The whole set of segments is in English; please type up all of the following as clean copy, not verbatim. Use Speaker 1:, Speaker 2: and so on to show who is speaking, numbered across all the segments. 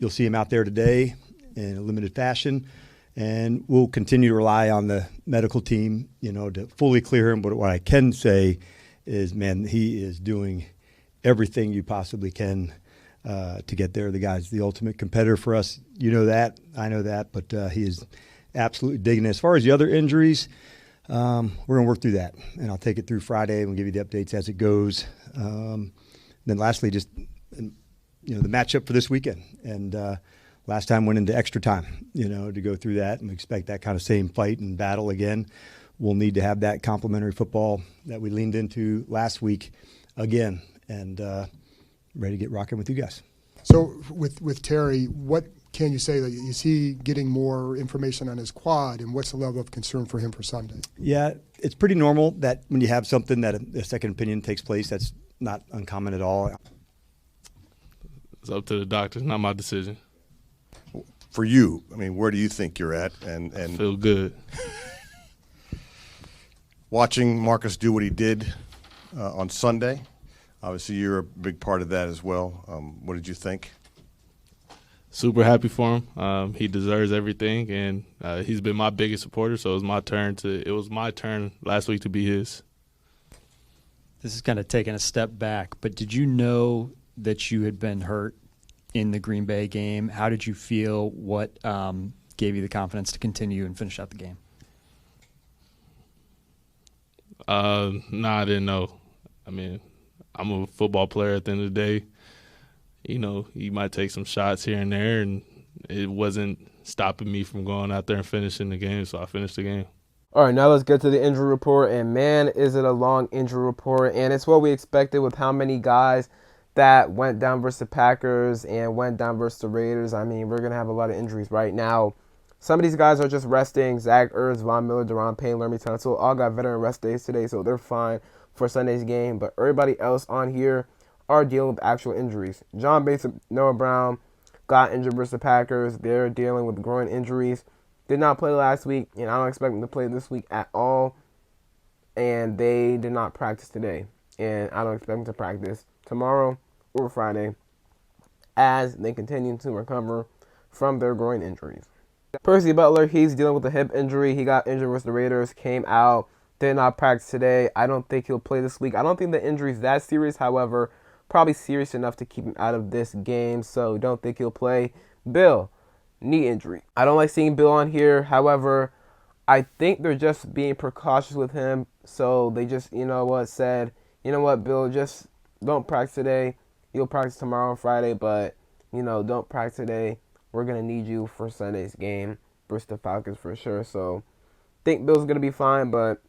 Speaker 1: you'll see him out there today in a limited fashion. And we'll continue to rely on the medical team, to fully clear him. But what I can say is, man, he is doing everything you possibly can to get there. The guy's the ultimate competitor for us. You know that. I know that. But he is absolutely digging it. As far as the other injuries, we're going to work through that. And I'll take it through Friday and we'll give you the updates as it goes. Then lastly, just, the matchup for this weekend. And last time went into extra time, to go through that. And we expect that kind of same fight and battle again. We'll need to have that complementary football that we leaned into last week again. And ready to get rocking with you guys.
Speaker 2: So with Terry, what can you say? Is he getting more information on his quad, and what's the level of concern for him for Sunday?
Speaker 1: Yeah, it's pretty normal that when you have something that a second opinion takes place, that's not uncommon at all.
Speaker 3: It's up to the doctors, not my decision.
Speaker 4: For you, where do you think you're at? And
Speaker 3: feel good.
Speaker 4: Watching Marcus do what he did on Sunday, obviously you're a big part of that as well. What did you think?
Speaker 3: Super happy for him. He deserves everything, and he's been my biggest supporter. So it was my turn last week to be his.
Speaker 5: This is kind of taking a step back, but did you know that you had been hurt in the Green Bay game? How did you feel? What gave you the confidence to continue and finish out the game?
Speaker 3: I didn't know. I'm a football player at the end of the day. You might take some shots here and there, and it wasn't stopping me from going out there and finishing the game, so I finished the game.
Speaker 6: All right, now let's get to the injury report, and man, is it a long injury report, and it's what we expected with how many guys that went down versus the Packers and went down versus the Raiders. We're going to have a lot of injuries right now. Some of these guys are just resting. Zach Ertz, Von Miller, Deron Payne, Laramie Tunsil, all got veteran rest days today, so they're fine for Sunday's game. But everybody else on here are dealing with actual injuries. John Bates and Noah Brown got injured versus the Packers. They're dealing with groin injuries. Did not play last week, and I don't expect them to play this week at all. And they did not practice today, and I don't expect them to practice tomorrow or Friday as they continue to recover from their groin injuries. Percy Butler, he's dealing with a hip injury. He got injured versus the Raiders, came out, did not practice today. I don't think he'll play this week. I don't think the injury is that serious. However, probably serious enough to keep him out of this game, so don't think he'll play. Bill, knee injury. I don't like seeing Bill on here. However, I think they're just being precautious with him, so they just, said, Bill, just don't practice today. You'll practice tomorrow and Friday, but, don't practice today. We're going to need you for Sunday's game versus the Falcons for sure. So I think Bill's going to be fine, but,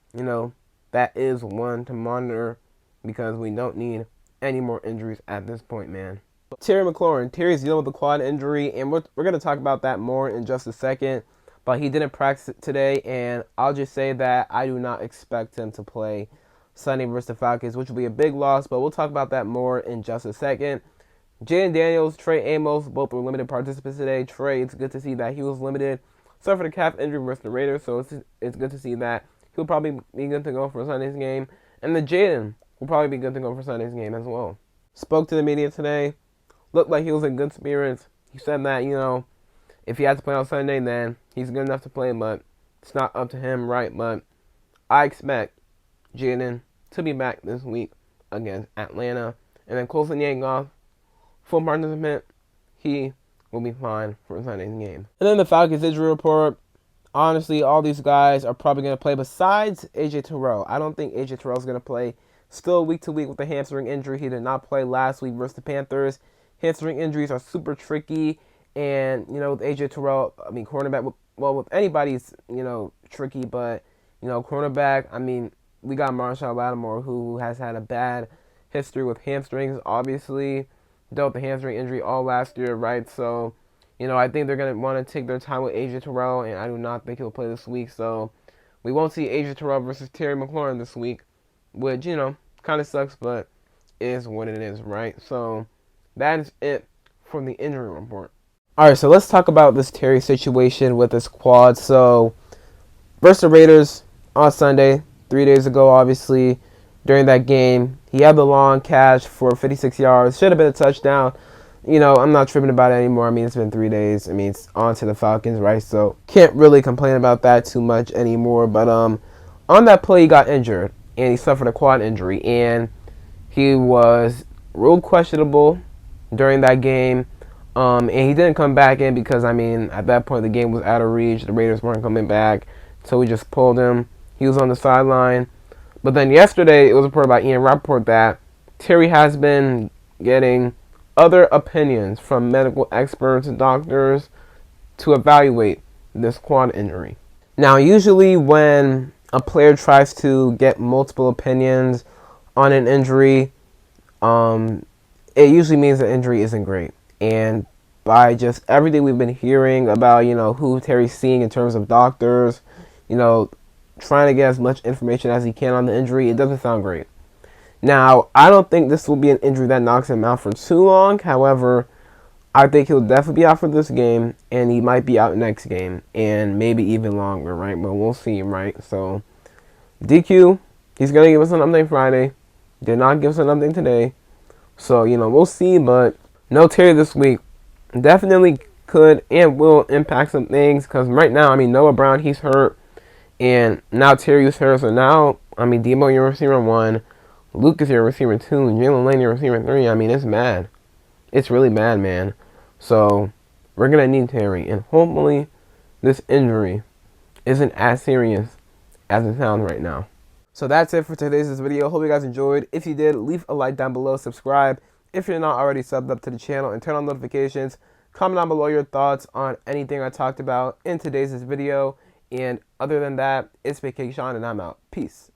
Speaker 6: that is one to monitor because we don't need any more injuries at this point, man. Terry Mclaurin. Terry's dealing with a quad injury, and we're going to talk about that more in just a second. But he didn't practice today, and I'll just say that I do not expect him to play Sunday versus the Falcons, which will be a big loss, but we'll talk about that more in just a second. Jaden Daniels, Trey Amos, both were limited participants today. Trey, it's good to see that he was limited. Suffered a calf injury versus the Raiders, so it's good to see that. He'll probably be good to go for Sunday's game. And the Jaden will probably be good to go for Sunday's game as well. Spoke to the media today. Looked like he was in good spirits. He said that, if he has to play on Sunday, then he's good enough to play, but it's not up to him, right? But I expect Jaden to be back this week against Atlanta. And then Colson Yankoff, full participant, he will be fine for Sunday's game. And then the Falcons injury report. Honestly, all these guys are probably going to play besides A.J. Terrell. I don't think A.J. Terrell is going to play. Still week to week with a hamstring injury. He did not play last week versus the Panthers. Hamstring injuries are super tricky. And, with A.J. Terrell, cornerback, with anybody's, tricky. But, cornerback, we got Marshall Lattimore, who has had a bad history with hamstrings, obviously. Dealt with the hamstring injury all last year, right? So, I think they're going to want to take their time with A.J. Terrell, and I do not think he'll play this week. So, we won't see A.J. Terrell versus Terry McLaurin this week, which, kind of sucks, but is what it is, right? So, that is it from the injury report. All right, so let's talk about this Terry situation with his quad. So, versus the Raiders on Sunday, 3 days ago, obviously, during that game, he had the long catch for 56 yards. Should have been a touchdown. I'm not tripping about it anymore. I mean, it's been 3 days. I mean, it's on to the Falcons, right? So can't really complain about that too much anymore. But on that play, he got injured, and he suffered a quad injury, and he was real questionable during that game. And he didn't come back in because, I mean, at that point, the game was out of reach. The Raiders weren't coming back, so we just pulled him. He was on the sideline. But then yesterday, it was reported by Ian Rappaport that Terry has been getting other opinions from medical experts and doctors to evaluate this quad injury. Now, usually when a player tries to get multiple opinions on an injury, it usually means the injury isn't great. And by just everything we've been hearing about, who Terry's seeing in terms of doctors, trying to get as much information as he can on the injury, it doesn't sound great. Now, I don't think this will be an injury that knocks him out for too long. However, I think he'll definitely be out for this game, and he might be out next game, and maybe even longer, right? But we'll see, right? So, DQ, he's going to give us an update Friday. Did not give us an update today. So, we'll see, but no Terry this week. Definitely could and will impact some things, because right now, I mean, Noah Brown, he's hurt, and now Terry's hurt. So now, I mean, Debo, you're receiver 1. Luke is your receiver 2. Jalen Lane, your receiver 3. I mean, it's mad. It's really bad, man. So, we're going to need Terry. And hopefully, this injury isn't as serious as it sounds right now. So, that's it for today's video. Hope you guys enjoyed. If you did, leave a like down below. Subscribe if you're not already subbed up to the channel. And turn on notifications. Comment down below your thoughts on anything I talked about in today's video. And other than that, it's Vacation and I'm out. Peace.